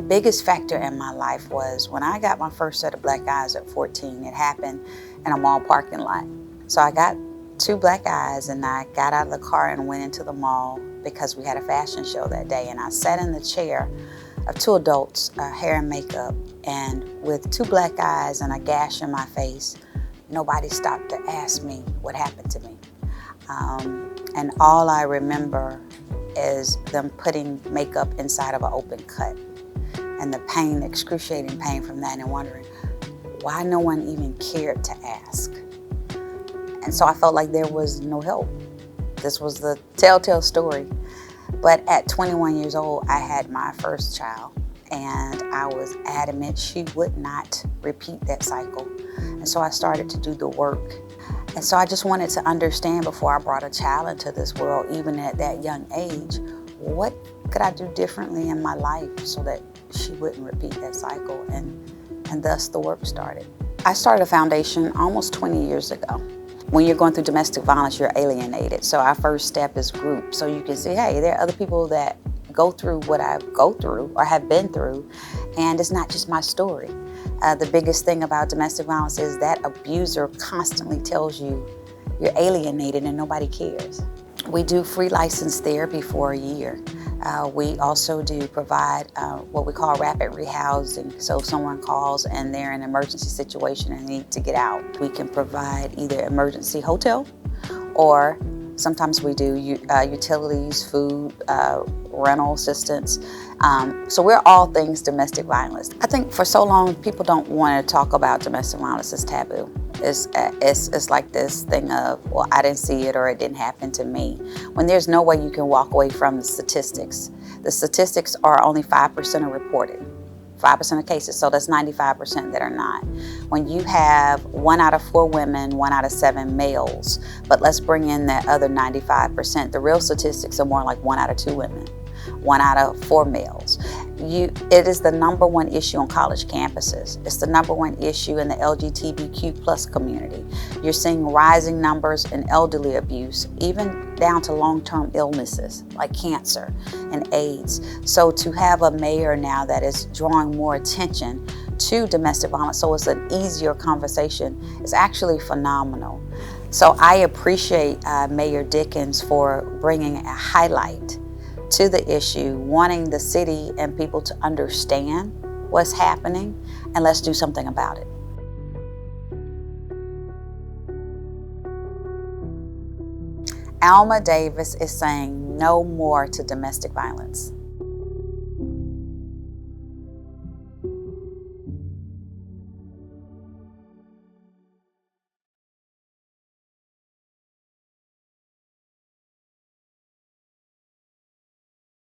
biggest factor in my life was when I got my first set of black eyes at 14. It happened in a mall parking lot. So I got 2 black eyes and I got out of the car and went into the mall because we had a fashion show that day. And I sat in the chair of 2 adults, hair and makeup, and with 2 black eyes and a gash in my face, nobody stopped to ask me what happened to me. And all I remember is them putting makeup inside of an open cut and the pain, the excruciating pain from that, and wondering why no one even cared to ask. And so I felt like there was no help. This was the telltale story. But at 21 years old, I had my first child, and I was adamant she would not repeat that cycle. And so I started to do the work. And so I just wanted to understand before I brought a child into this world, even at that young age, what could I do differently in my life so that she wouldn't repeat that cycle? And thus the work started. I started a foundation almost 20 years ago. When you're going through domestic violence, you're alienated. So our first step is group. So you can say, hey, there are other people that go through what I go through or have been through, and it's not just my story. The biggest thing about domestic violence is that abuser constantly tells you you're alienated and nobody cares. We do free license therapy for a year. We also do provide what we call rapid rehousing. So if someone calls and they're in an emergency situation and need to get out, we can provide either emergency hotel, or sometimes we do utilities, food, rental assistance. So we're all things domestic violence. I think for so long people don't want to talk about domestic violence. It's taboo. It's like this thing of, well, I didn't see it or it didn't happen to me. When there's no way you can walk away from the statistics. The statistics are only 5% are reported, 5% of cases, so that's 95% that are not. When you have 1 out of 4 women, 1 out of 7 males, but let's bring in that other 95%, the real statistics are more like 1 out of 2 women, 1 out of 4 males. It is the #1 issue on college campuses. It's the #1 issue in the LGBTQ plus community. You're seeing rising numbers in elderly abuse, even down to long-term illnesses like cancer and AIDS. So to have a mayor now that is drawing more attention to domestic violence, so it's an easier conversation, is actually phenomenal. So I appreciate Mayor Dickens for bringing a highlight to the issue, wanting the city and people to understand what's happening, and let's do something about it. Alma Davis is saying no more to domestic violence.